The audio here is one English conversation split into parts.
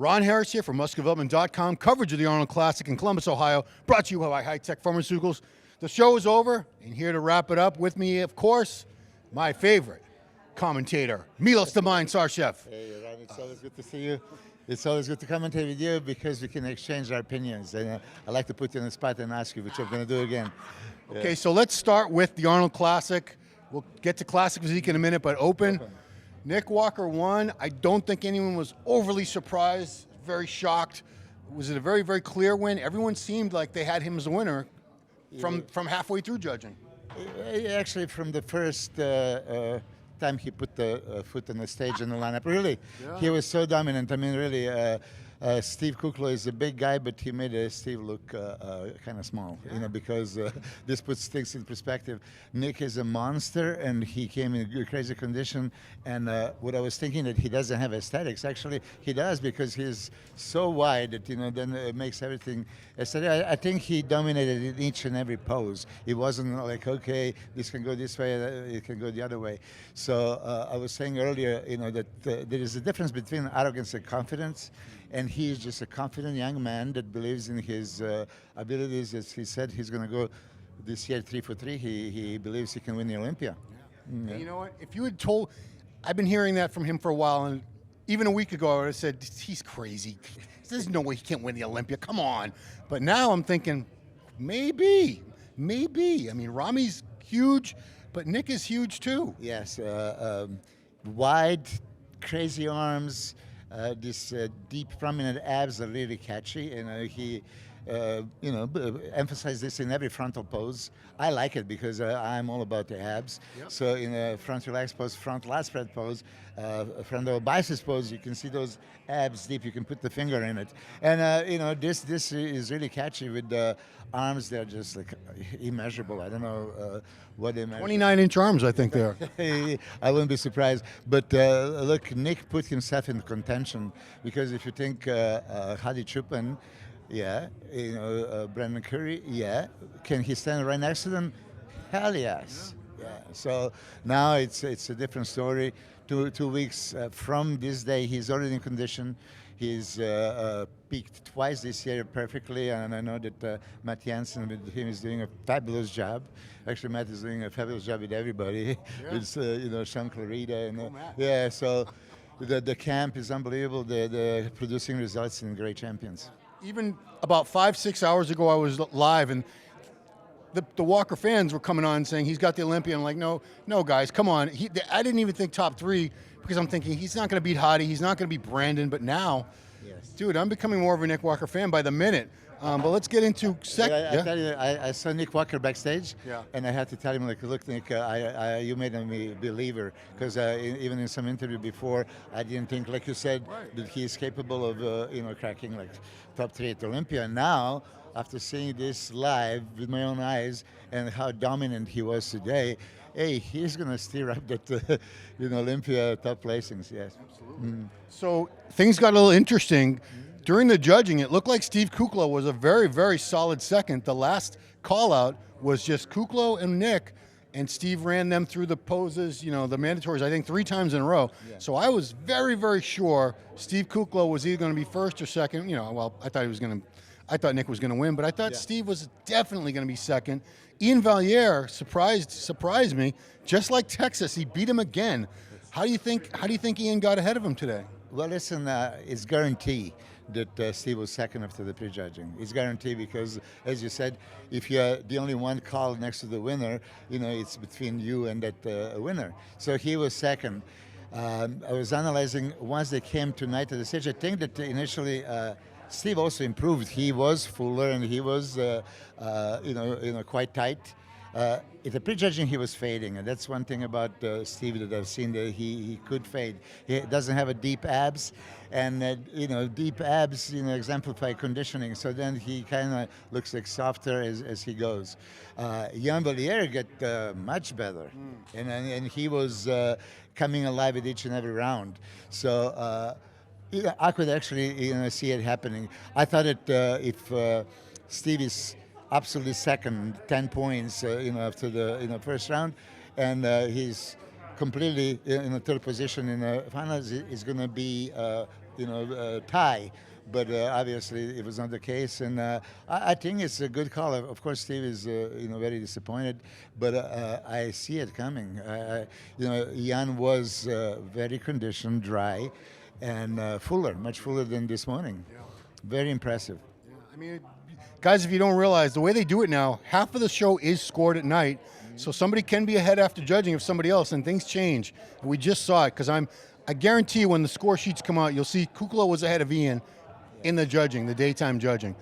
Ron Harris here from MuscularDevelopment.com. Coverage of the Arnold Classic in Columbus, Ohio, brought to you by high-tech pharmaceuticals. The show is over, and here to wrap it up with me, of course, my favorite commentator, Milos Sarcev. Hey, Ron, it's always good to see you. It's always good to commentate with you because we can exchange our opinions. And I like to put you on the spot and ask you, which I'm going to do again. Okay, so let's start with the Arnold Classic. We'll get to Classic Physique in a minute, but open. Nick Walker won. I don't think anyone was overly surprised, very shocked. Was it a very, very clear win? Everyone seemed like they had him as a winner from halfway through judging. Actually, from the first time he put the foot on the stage in the lineup, really, he was so dominant. I mean, really, Steve Kukla is a big guy, but he made Steve look kind of small, you know, because this puts things in perspective. Nick is a monster, and he came in crazy condition. And what I was thinking that he doesn't have aesthetics, actually, he does, because he's so wide that, you know, then it makes everything aesthetic. I think he dominated in each and every pose. It wasn't like, okay, this can go this way, it can go the other way. So I was saying earlier, you know, that there is a difference between arrogance and confidence. And he's just a confident young man that believes in his abilities. As he said, he's going to go this year 3 for 3. He believes he can win the Olympia. Yeah. You know what? If you had told, I've been hearing that from him for a while, and even a week ago I would have said, he's crazy. There's no way he can't win the Olympia. Come on. But now I'm thinking, maybe. I mean, Rami's huge, but Nick is huge too. Yes. Wide, crazy arms. These deep prominent abs are really catchy, and he emphasized this in every frontal pose. I like it because I'm all about the abs. Yep. So in a front relaxed pose, front lat spread pose, frontal biceps pose, you can see those abs deep. You can put the finger in it, and this is really catchy with the arms. They're just like immeasurable. I don't know what they measure. 29-inch arms, I think they are. I wouldn't be surprised. But look, Nick put himself in contention because if you think Hadi Chupin, yeah, you know, Brandon Curry, yeah, can he stand right next to them? Hell yes. Yeah. So now it's a different story. Two weeks from this day, he's already in condition. He's peaked twice this year perfectly, and I know that Matt Jansen with him is doing a fabulous job. Actually, Matt is doing a fabulous job with everybody. Yeah. With Sean Clarida, and yeah. So the camp is unbelievable. They're producing results in great champions. Even about 5-6 hours ago, I was live, and the Walker fans were coming on saying he's got the Olympia. I'm like, no, guys, come on. I didn't even think top 3 because I'm thinking he's not going to beat Hadi, he's not going to beat Brandon. But now, yes, dude, I'm becoming more of a Nick Walker fan by the minute. But let's get into second. I tell you, I saw Nick Walker backstage, and I had to tell him, like, look, Nick, you made me a believer, because even in some interview before, I didn't think, like you said, that he is capable of cracking like top 3 at Olympia. And now, after seeing this live with my own eyes and how dominant he was today, hey, he's going to steer up that Olympia top placings. Yes. Absolutely. So things got a little interesting. During the judging, it looked like Steve Kukla was a very, very solid second. The last call-out was just Kukla and Nick, and Steve ran them through the poses, the mandatories, I think 3 times in a row. Yeah. So I was very, very sure Steve Kukla was either going to be first or second. Well, I thought Nick was going to win, but I thought Steve was definitely going to be second. Ian Valliere surprised me. Just like Texas, he beat him again. How do you think Ian got ahead of him today? Well, listen, it's guaranteed that Steve was second after the prejudging. It's guaranteed because, as you said, if you're the only one called next to the winner, it's between you and that winner. So he was second. I was analyzing once they came tonight to the stage. I think that initially Steve also improved. He was fuller and he was, quite tight. At the prejudging, he was fading, and that's one thing about Steve that I've seen, that he could fade. He doesn't have a deep abs, and deep abs exemplify conditioning. So then he kind of looks like softer as he goes. Jan Valliere got much better, and he was coming alive at each and every round. So I could actually see it happening. I thought that if Steve is absolutely second, 10 points, after the first round, and he's completely in the third position in the finals, is going to be tie. But obviously, it was not the case, and I think it's a good call. Of course, Steve is very disappointed, but I see it coming. Jan was very conditioned, dry, and fuller, much fuller than this morning. Yeah. Very impressive. Yeah. I mean, guys, if you don't realize, the way they do it now, half of the show is scored at night, so somebody can be ahead after judging of somebody else, and things change. And we just saw it because I guarantee you when the score sheets come out, you'll see Kukla was ahead of Ian in the judging, the daytime judging.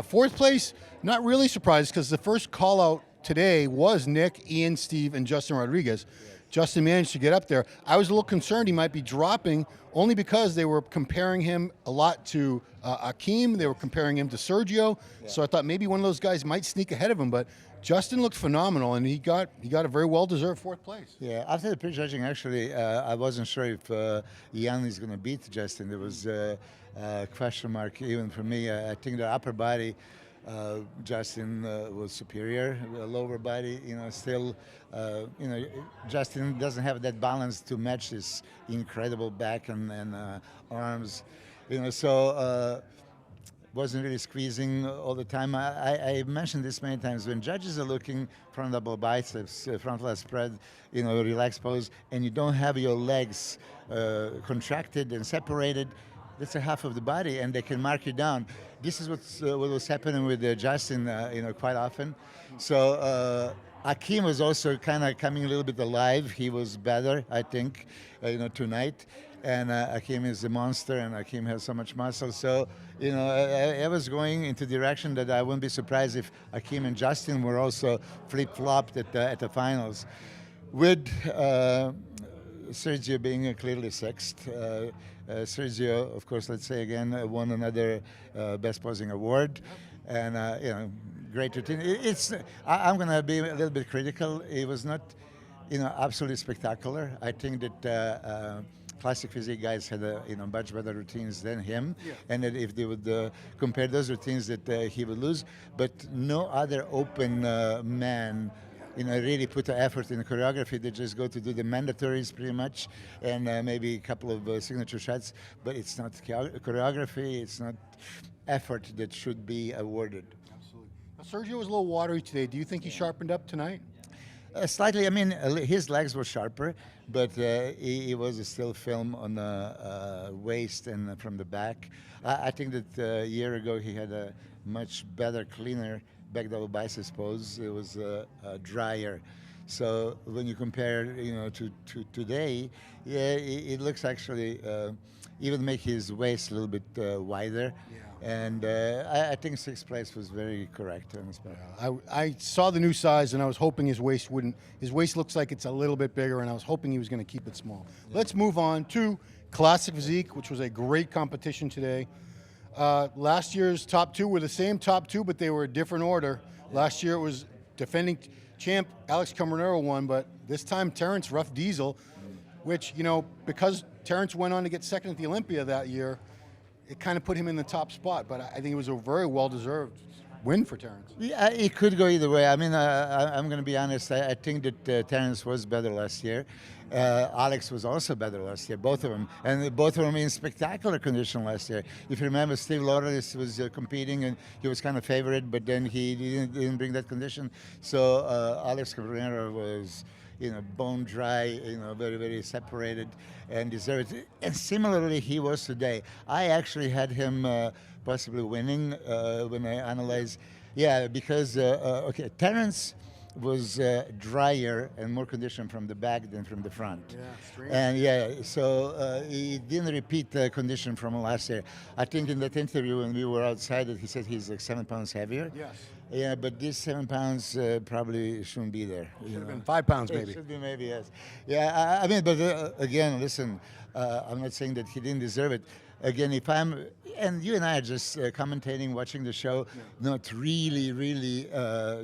Fourth place, not really surprised because the first call out today was Nick, Ian, Steve, and Justin Rodriguez. Justin managed to get up there. I was a little concerned he might be dropping only because they were comparing him a lot to Akeem. They were comparing him to Sergio. Yeah. So I thought maybe one of those guys might sneak ahead of him, but Justin looked phenomenal, and he got a very well-deserved fourth place. Yeah, after the pre-judging, actually, I wasn't sure if Jan is going to beat Justin. There was a question mark even for me. I think the upper body, Justin was superior. The lower body, still, Justin doesn't have that balance to match his incredible back and arms. So wasn't really squeezing all the time. I mentioned this many times. When judges are looking front double biceps, frontal spread, relaxed pose, and you don't have your legs contracted and separated, that's a half of the body, and they can mark you down. This is what was happening with Justin, quite often. So Akeem was also kind of coming a little bit alive. He was better, I think, tonight. And Akeem is a monster, and Akeem has so much muscle. So, I was going into the direction that I wouldn't be surprised if Akeem and Justin were also flip-flopped at the finals. With Sergio being clearly sixth. Sergio, of course, let's say again, won another Best Posing Award. And, great routine. I'm going to be a little bit critical. It was not, absolutely spectacular. I think that classic physique guys had much better routines than him, and that if they would compare those routines, that he would lose. But no other open man, really put the effort in the choreography. They just go to do the mandatories pretty much, and maybe a couple of signature shots. But it's not choreography. It's not effort that should be awarded. Absolutely. Now, Sergio was a little watery today. Do you think he sharpened up tonight? Slightly. I mean, his legs were sharper, but he was still film on the waist and from the back. I think that a year ago he had a much better, cleaner back double biceps pose. It was drier. So when you compare, to today, it looks actually even make his waist a little bit wider. Yeah. And I think sixth place was very correct on the spot. Yeah, I saw the new size, and I was hoping his waist wouldn't. His waist looks like it's a little bit bigger, and I was hoping he was going to keep it small. Yeah. Let's move on to Classic Physique, which was a great competition today. Last year's top two were the same top two, but they were a different order. Last year it was defending champ Alex Camarero won, but this time Terrence Rough Diesel, which, because Terrence went on to get second at the Olympia that year, it kind of put him in the top spot, but I think it was a very well-deserved win for Terrence. Yeah, it could go either way. I mean, I'm going to be honest. I think that Terrence was better last year. Alex was also better last year, both of them. And both of them in spectacular condition last year. If you remember, Steve Lourdes was competing, and he was kind of favored, but then he didn't bring that condition. So Alex Cabrera was, bone dry, very, very separated and deserved it. And similarly, he was today. I actually had him possibly winning when I analyzed. Yeah, because, Terrence was drier and more conditioned from the back than from the front. Yeah, and so he didn't repeat the condition from last year. I think in that interview when we were outside, he said he's like 7 pounds heavier. Yes. Yeah, but these 7 pounds probably shouldn't be there. Should have been 5 pounds, maybe. It should be, maybe, yes. Yeah, I mean, but again, listen, I'm not saying that he didn't deserve it. Again, if I'm, and you and I are just commentating, watching the show, not really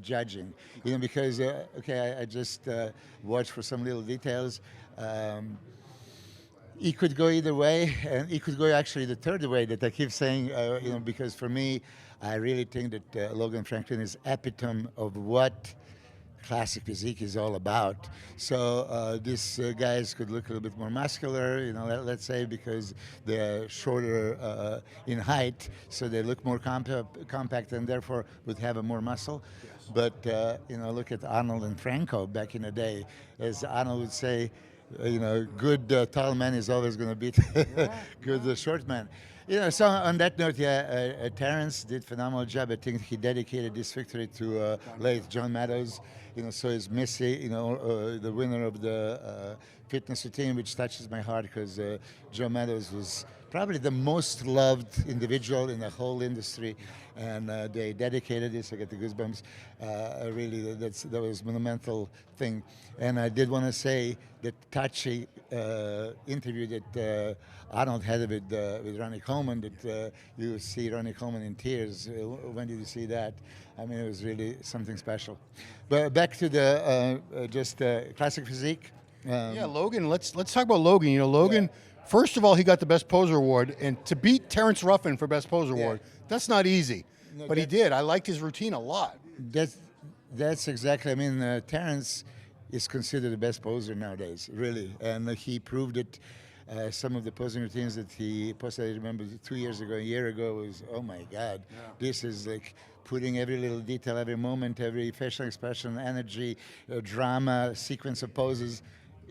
judging, because, I just watch for some little details. It could go either way, and it could go actually the third way that I keep saying, because for me, I really think that Logan Franklin is epitome of what classic physique is all about. So these guys could look a little bit more muscular, let's say, because they're shorter in height, so they look more compact and therefore would have a more muscle. But look at Arnold and Franco back in the day. As Arnold would say, good tall man is always going to beat good short man. So on that note, Terence did a phenomenal job. I think he dedicated this victory to late John Meadows. So is Missy, the winner of the fitness routine, which touches my heart because John Meadows was probably the most loved individual in the whole industry, and they dedicated this. I get the goosebumps. Really, that was a monumental thing. And I did want to say that touchy interview that Arnold had with Ronnie Coleman, that you see Ronnie Coleman in tears. When did you see that? I mean, it was really something special. But back to the classic physique. Logan. Let's talk about Logan. Logan. First of all, he got the Best Poser Award, and to beat Terrence Ruffin for Best Poser Award, that's not easy. No, but he did. I liked his routine a lot. That's exactly. I mean, Terrence is considered the best poser nowadays, really, and he proved it. Some of the posing routines that he posted, I remember 2 years ago, a year ago, was, oh my God, this is like putting every little detail, every moment, every facial expression, energy, drama, sequence of poses.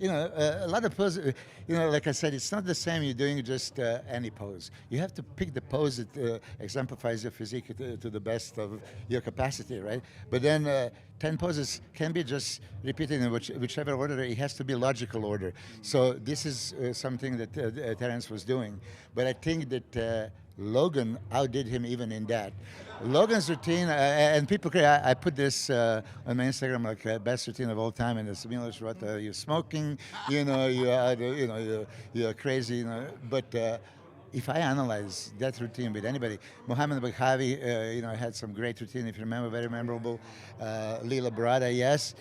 A lot of poses, like I said, it's not the same you're doing just any pose. You have to pick the pose that exemplifies your physique to the best of your capacity, right? But then 10 poses can be just repeated in whichever order. It has to be logical order. So this is something that Terence was doing. But I think that Logan outdid him even in that. Logan's routine, and people, I put this on my Instagram like best routine of all time, and it's Milos wrote, you're smoking, you're crazy, But if I analyze that routine with anybody, Mohammed Bakhavi, had some great routine, if you remember, very memorable. Lila Barada, yes,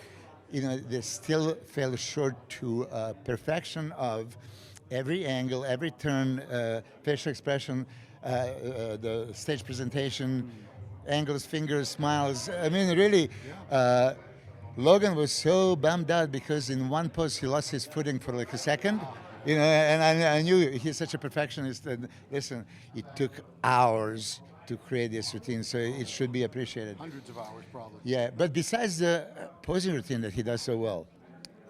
they still fell short to perfection of every angle, every turn, facial expression. The stage presentation, angles, fingers, smiles. I mean, really, Logan was so bummed out because in one pose he lost his footing for like a second. And I knew he's such a perfectionist. And listen, it took hours to create this routine, so it should be appreciated. Hundreds of hours, probably. Yeah, but besides the posing routine that he does so well,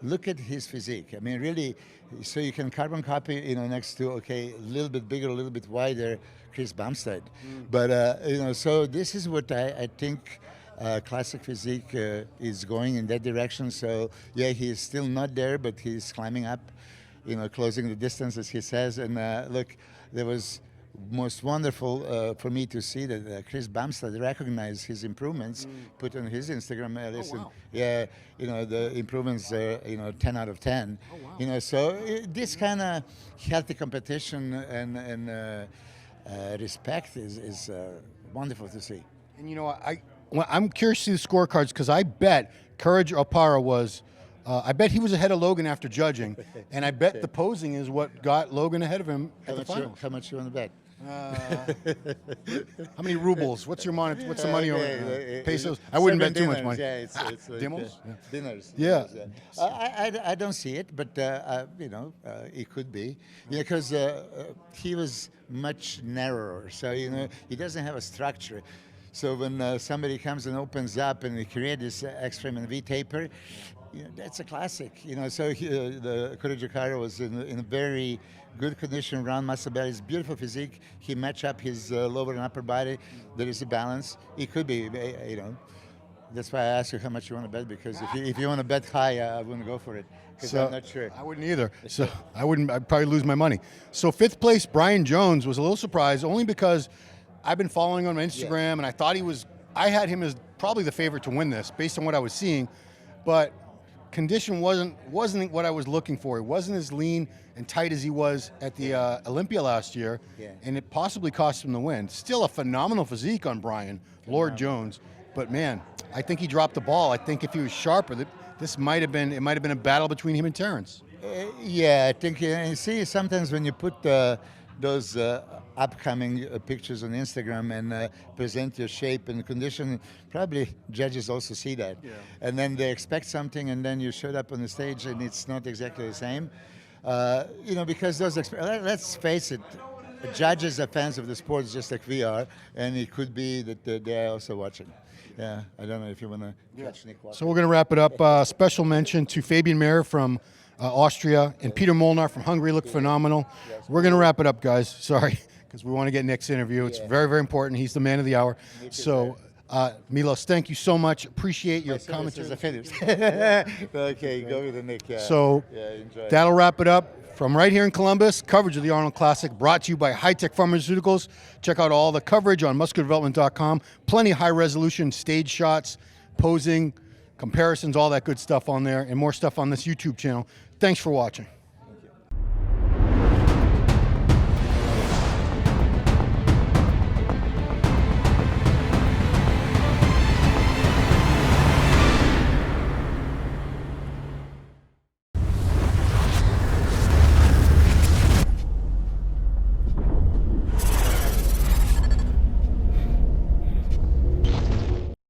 look at his physique. I mean, really, so you can carbon copy, next to, a little bit bigger, a little bit wider, Chris Bumstead. But, so this is what I think classic physique is going in that direction. So, yeah, he is still not there, but he's climbing up, closing the distance, as he says. And look, there was most wonderful for me to see that Chris Bumstead recognized his improvements, put on his Instagram. Listen, the improvements are 10 out of 10. Oh, wow. So this kind of healthy competition and respect is wonderful to see. And I'm curious to see the scorecards because I bet Courage Opara was. I bet he was ahead of Logan after judging, and I bet the posing is what got Logan ahead of him at the finals. How much you want to bet? How many rubles? What's your money? What's the money over pesos? I wouldn't bet too much money. Yeah, it's like, dinners. Yeah. I don't see it, but it could be because he was much narrower. So he doesn't have a structure. So when somebody comes and opens up and we create this X-frame and V-taper, that's a classic. So the Courage Opara was in a very good condition, round muscle belly, beautiful physique. He matched up his lower and upper body. There is a balance. It could be, That's why I asked you how much you want to bet, because if you want to bet high, I wouldn't go for it, because I'm not sure. I wouldn't either. So I'd probably lose my money. So fifth place, Brian Jones, was a little surprised, only because I've been following on Instagram, and I thought I had him as probably the favorite to win this based on what I was seeing, but condition wasn't what I was looking for. He wasn't as lean and tight as he was at the Olympia last year, and it possibly cost him the win. Still a phenomenal physique on Brian, Lord Jones, but man, I think he dropped the ball. I think if he was sharper, this might have been a battle between him and Terrence. I think you see sometimes when you put those upcoming pictures on Instagram and present your shape and condition, probably judges also see that. Yeah. And then they expect something, and then you showed up on the stage and it's not exactly the same. Because let's face it, judges are fans of the sports just like we are, and it could be that they are also watching. Yeah, I don't know if you want to catch Nick Walker. So we're going to wrap it up. Special mention to Fabian Mayer from Austria and Peter Molnar from Hungary. Look phenomenal. We're going to wrap it up, guys. Sorry, because we want to get Nick's interview. It's very, very important. He's the man of the hour. So, Milos, thank you so much. Appreciate your commentary. Okay, go with the Nick. So enjoy. that'll wrap it up. From right here in Columbus, coverage of the Arnold Classic brought to you by High-Tech Pharmaceuticals. Check out all the coverage on musculardevelopment.com. Plenty of high-resolution stage shots, posing, comparisons, all that good stuff on there, and more stuff on this YouTube channel. Thanks for watching.